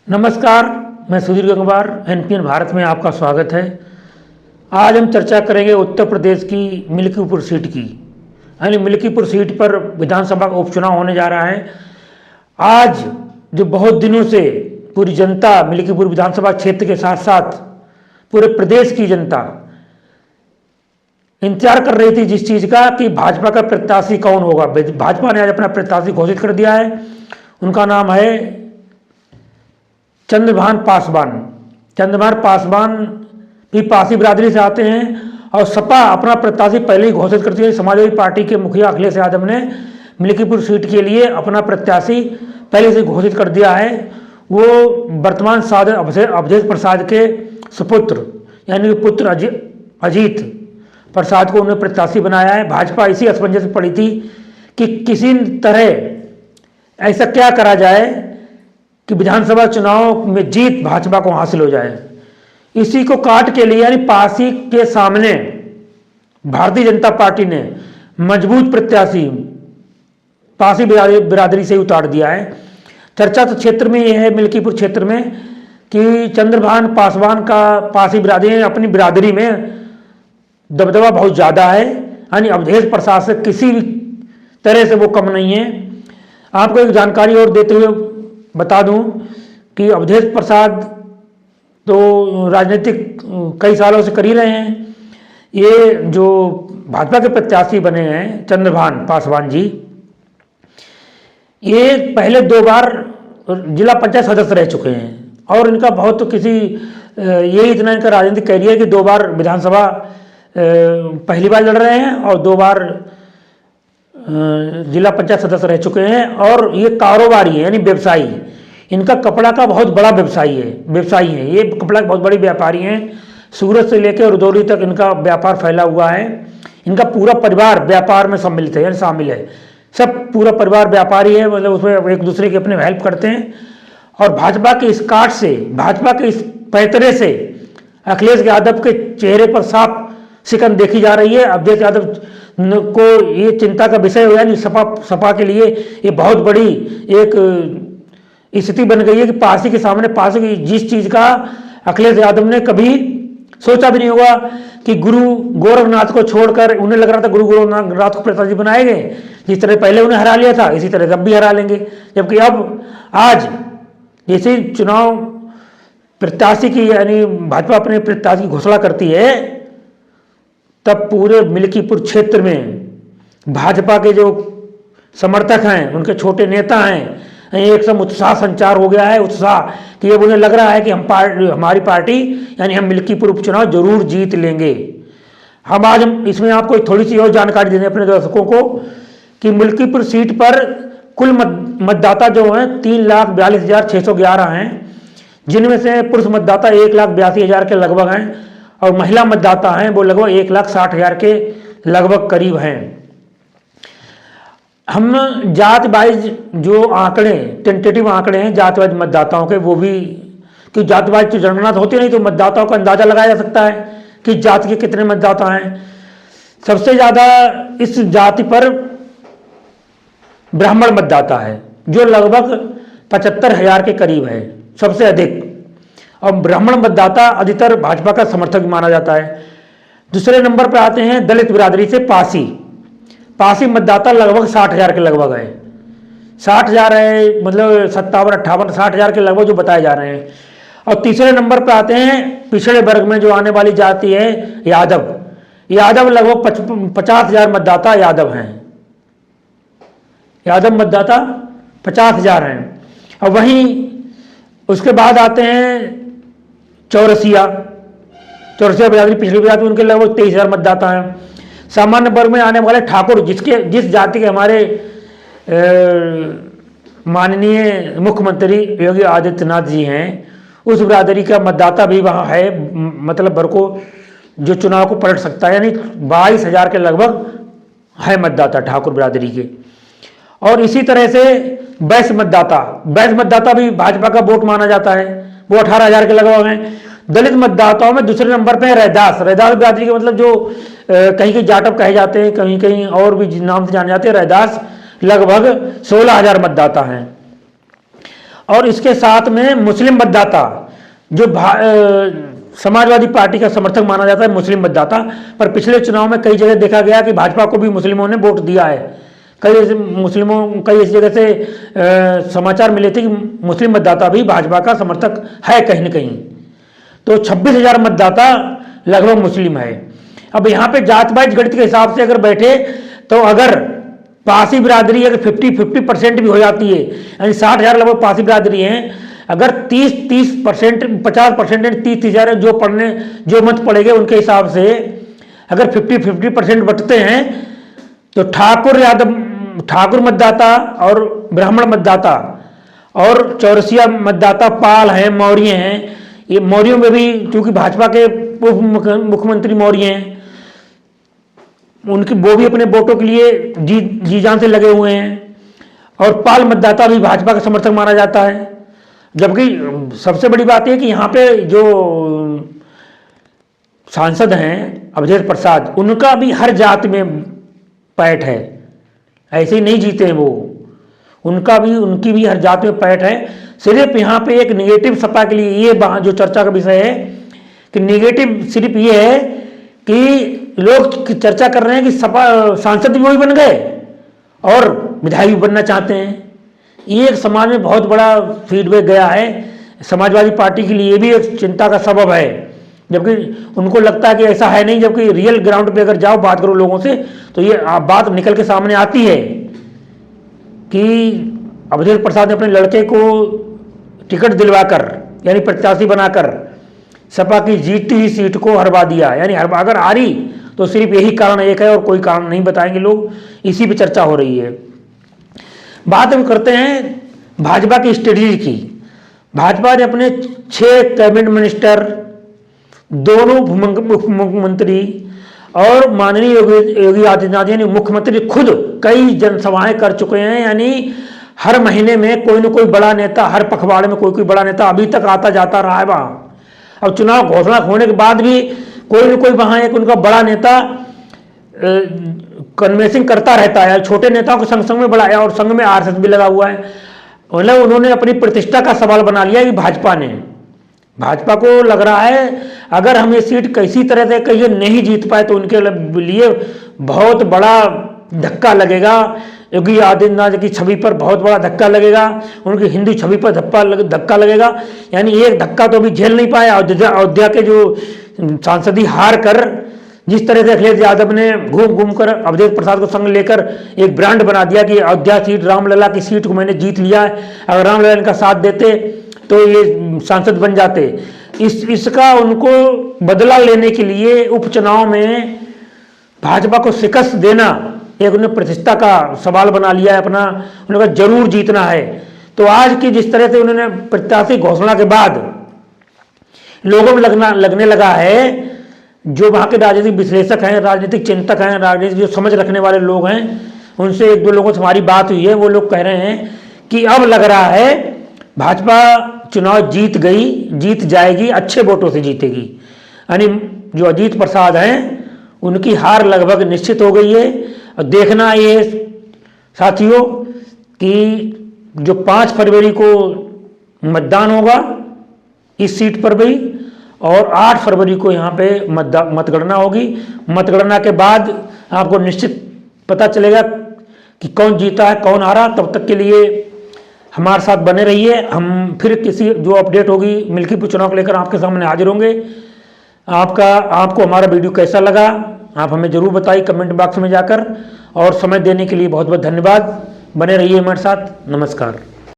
नमस्कार, मैं सुधीर गंगवार एनपीएन भारत में आपका स्वागत है। आज हम चर्चा करेंगे उत्तर प्रदेश की मिल्कीपुर सीट की। यानी मिल्कीपुर सीट पर विधानसभा का उपचुनाव होने जा रहा है। आज जो बहुत दिनों से पूरी जनता मिल्कीपुर विधानसभा क्षेत्र के साथ साथ पूरे प्रदेश की जनता इंतजार कर रही थी जिस चीज़ का कि भाजपा का प्रत्याशी कौन होगा। भाजपा ने आज अपना प्रत्याशी घोषित कर दिया है। उनका नाम है चंद्रभान पासवान। चंद्रभान पासवान भी पासी बिरादरी से आते हैं और सपा अपना प्रत्याशी पहले ही घोषित करती है। समाजवादी पार्टी के मुखिया अखिलेश यादव ने मिल्कीपुर सीट के लिए अपना प्रत्याशी पहले से घोषित कर दिया है। वो वर्तमान सांसद अवधेश प्रसाद के सुपुत्र यानी पुत्र अजीत प्रसाद को उन्होंने प्रत्याशी बनाया है। भाजपा इसी असमंजस में पड़ी थी कि किसी तरह ऐसा क्या करा जाए कि विधानसभा चुनाव में जीत भाजपा को हासिल हो जाए। इसी को काट के लिए यानी पासी के सामने भारतीय जनता पार्टी ने मजबूत प्रत्याशी पासी बिरादरी से उतार दिया है। चर्चा तो क्षेत्र में यह है, मिल्कीपुर क्षेत्र में, कि चंद्रभान पासवान का पासी बिरादरी अपनी बिरादरी में दबदबा बहुत ज़्यादा है। यानी अवधेश प्रसाद से किसी भी तरह से वो कम नहीं है। आपको एक जानकारी और देते हुए बता दूं कि अवधेश प्रसाद तो राजनीतिक कई सालों से कर ही रहे हैं। ये जो भाजपा के प्रत्याशी बने हैं चंद्रभान पासवान जी, ये पहले 2 बार जिला पंचायत सदस्य रह चुके हैं और इनका बहुत तो किसी ये इतना इनका राजनीतिक कैरियर कि 2 बार विधानसभा पहली बार लड़ रहे हैं और 2 बार जिला पंचायत सदस्य रह चुके हैं। और ये कारोबारी है यानी व्यवसायी। इनका कपड़ा का बहुत बड़ा व्यवसायी है। ये कपड़ा के बहुत बड़े व्यापारी हैं। सूरत से लेकर रुदौली तक इनका व्यापार फैला हुआ है। इनका पूरा परिवार व्यापार में सम्मिलित है यानी शामिल है। सब पूरा परिवार व्यापारी है, मतलब उसमें एक दूसरे की अपने हेल्प करते हैं। और भाजपा के इस काट से, भाजपा के इस पैतरे से अखिलेश यादव के चेहरे पर साफ शिकन देखी जा रही है। अवधेश यादव को ये चिंता का विषय हो, यानी सपा के लिए ये बहुत बड़ी एक स्थिति बन गई है कि पासी के सामने पासी की जिस चीज़ का अखिलेश यादव ने कभी सोचा भी नहीं होगा कि गुरु गोरखनाथ को छोड़कर, उन्हें लग रहा था गुरु गोरखनाथ को प्रत्याशी बनाएंगे, जिस तरह पहले उन्हें हरा लिया था इसी तरह अब भी हरा लेंगे। जबकि अब आज जैसे चुनाव प्रत्याशी की यानी भाजपा अपने प्रत्याशी की घोषणा करती है, तब पूरे मिल्कीपुर क्षेत्र में भाजपा के जो समर्थक हैं, उनके छोटे नेता हैं, एक सब उत्साह संचार हो गया है। उत्साह कि अब उन्हें लग रहा है कि हमारी पार्टी यानी हम मिल्कीपुर उपचुनाव जरूर जीत लेंगे। हम आज इसमें आपको थोड़ी सी और जानकारी देने अपने दर्शकों को कि मिल्कीपुर सीट पर कुल मतदाता जो हैं 3,42,611 हैं, जिनमें से पुरुष मतदाता 1,82,000 के लगभग हैं और महिला मतदाता हैं वो लगभग 1,60,000 के लगभग करीब हैं। हम जात वाइज जो आंकड़े, टेंटेटिव आंकड़े हैं जात वाइज मतदाताओं के, वो भी कि जात वाइज तो जनगणना होती नहीं, तो मतदाताओं का अंदाजा लगाया जा सकता है कि जात के कितने मतदाता हैं। सबसे ज़्यादा इस जाति पर ब्राह्मण मतदाता है जो लगभग 75,000 के करीब है, सबसे अधिक। और ब्राह्मण मतदाता अधिकतर भाजपा का समर्थक माना जाता है। दूसरे नंबर पर आते हैं दलित बिरादरी से पासी मतदाता लगभग 60,000 के लगभग है। 60,000 है, मतलब 57, 58, 60,000 के लगभग जो बताए जा रहे हैं। और तीसरे नंबर पर आते हैं पिछड़े वर्ग में जो आने वाली जाति है यादव लगभग 50,000 मतदाता यादव हैं। यादव मतदाता 50,000 हैं। और वहीं उसके बाद आते हैं चौरसिया बिरादरी, पिछड़ी बिरादरी, उनके लगभग 23,000 मतदाता हैं। सामान्य वर्ग में आने वाले ठाकुर, जिस जाति के हमारे माननीय मुख्यमंत्री योगी आदित्यनाथ जी हैं, उस बिरादरी का मतदाता भी वहाँ है, मतलब वर्ग को जो चुनाव को पलट सकता है। यानी 22,000 के लगभग है मतदाता ठाकुर बिरादरी के। और इसी तरह से वैश्य मतदाता भी भाजपा का वोट माना जाता है, वो 18,000 के लगभग हैं। दलित मतदाताओं में दूसरे नंबर पे रैदास बिरादरी के, मतलब जो कहीं कहीं जाटव कहे जाते हैं, कहीं कहीं और भी नाम से जाने जाते हैं, रैदास लगभग 16,000 मतदाता हैं। और इसके साथ में मुस्लिम मतदाता जो समाजवादी पार्टी का समर्थक माना जाता है मुस्लिम मतदाता, पर पिछले चुनाव में कई जगह देखा गया कि भाजपा को भी मुस्लिमों ने वोट दिया है। कई इस जगह से समाचार मिले थे कि मुस्लिम मतदाता भी भाजपा का समर्थक है कहीं न कहीं। तो 26,000 मतदाता लगभग मुस्लिम है। अब यहाँ पे जात वाइज गणित के हिसाब से अगर बैठे तो अगर पासी बिरादरी अगर 50% भी हो जाती है, यानी 60,000 लगभग पासी बिरादरी हैं, अगर 30% 50% यानी 30,000 जो मत पड़ेंगे उनके हिसाब से अगर 50% बटते हैं तो ठाकुर मतदाता और ब्राह्मण मतदाता और चौरसिया मतदाता, पाल हैं, मौर्य हैं। ये मौर्यों में भी क्योंकि भाजपा के उप मुख्यमंत्री मौर्य हैं, उनकी वो भी अपने वोटों के लिए जी जान से लगे हुए हैं। और पाल मतदाता भी भाजपा का समर्थक माना जाता है। जबकि सबसे बड़ी बात यह कि यहाँ पे जो सांसद हैं अवधेश प्रसाद, उनका भी हर जात में पैठ है, ऐसे ही नहीं जीते हैं वो, उनकी भी हर जात में पैठ है। सिर्फ यहाँ पे एक निगेटिव सपा के लिए ये जो चर्चा का विषय है कि निगेटिव सिर्फ ये है कि लोग चर्चा कर रहे हैं कि सपा सांसद भी वही बन गए और विधायक भी बनना चाहते हैं। ये एक समाज में बहुत बड़ा फीडबैक गया है। समाजवादी पार्टी के लिए ये भी एक चिंता का सबब है, जबकि उनको लगता है कि ऐसा है नहीं। जबकि रियल ग्राउंड पे अगर जाओ बात करो लोगों से तो ये बात निकल के सामने आती है कि अवधेश प्रसाद ने अपने लड़के को टिकट दिलवाकर यानी प्रत्याशी बनाकर सपा की जीती हुई सीट को हरवा दिया। यानी अगर हारी तो सिर्फ यही कारण एक है और कोई कारण नहीं बताएंगे लोग, इसी पे चर्चा हो रही है। बात हम करते हैं भाजपा की स्ट्रेटजी की। भाजपा ने अपने 6 कैबिनेट मिनिस्टर, दोनों मुख्यमंत्री और माननीय योगी आदित्यनाथ यानी मुख्यमंत्री खुद कई जनसभाएं कर चुके हैं। यानी हर महीने में कोई न कोई बड़ा नेता, हर पखवाड़े में कोई बड़ा नेता अभी तक आता जाता रहा है वहाँ। अब चुनाव घोषणा होने के बाद भी कोई न कोई वहाँ एक उनका बड़ा नेता कन्वेंसिंग करता रहता है। छोटे नेताओं को संग में बढ़ाया और संग में आरएसएस भी लगा हुआ है। मतलब उन्होंने अपनी प्रतिष्ठा का सवाल बना लिया कि भाजपा को लग रहा है अगर हम ये सीट किसी तरह से कहीं नहीं जीत पाए तो उनके लिए बहुत बड़ा धक्का लगेगा। योगी आदित्यनाथ की छवि पर बहुत बड़ा धक्का लगेगा, उनकी हिंदू छवि पर धक्का लगेगा। यानी एक धक्का तो अभी झेल नहीं पाए। अयोध्या के जो सांसदी हार कर जिस तरह से अखिलेश यादव ने घूम कर अवधेश प्रसाद को संग लेकर एक ब्रांड बना दिया कि अयोध्या सीट रामलला की सीट को मैंने जीत लिया है, अगर रामलला इनका साथ देते तो ये सांसद बन जाते। इसका उनको बदला लेने के लिए उपचुनाव में भाजपा को शिकस्त देना एक उन्हें प्रतिष्ठा का सवाल बना लिया है अपना। उन्होंने कहा जरूर जीतना है। तो आज की जिस तरह से उन्होंने प्रत्याशी घोषणा के बाद लोगों में लगने लगा है, जो वहाँ के राजनीतिक विश्लेषक हैं, राजनीतिक चिंतक हैं, राजनीतिक जो समझ रखने वाले लोग हैं, उनसे 1-2 लोगों से हमारी बात हुई है। वो लोग कह रहे हैं कि अब लग रहा है भाजपा चुनाव जीत जाएगी, अच्छे वोटों से जीतेगी। यानी जो अजीत प्रसाद हैं उनकी हार लगभग निश्चित हो गई है। और देखना ये साथियों कि जो 5 फरवरी को मतदान होगा इस सीट पर भी और 8 फरवरी को यहाँ पे मतगणना होगी। मतगणना के बाद आपको निश्चित पता चलेगा कि कौन जीता है कौन हारा। तब तक के लिए हमारे साथ बने रहिए। हम फिर किसी जो अपडेट होगी मिल्कीपुर चुनाव को लेकर आपके सामने हाजिर होंगे। आपको हमारा वीडियो कैसा लगा आप हमें ज़रूर बताइए कमेंट बॉक्स में जाकर। और समय देने के लिए बहुत बहुत धन्यवाद। बने रहिए हमारे साथ। नमस्कार।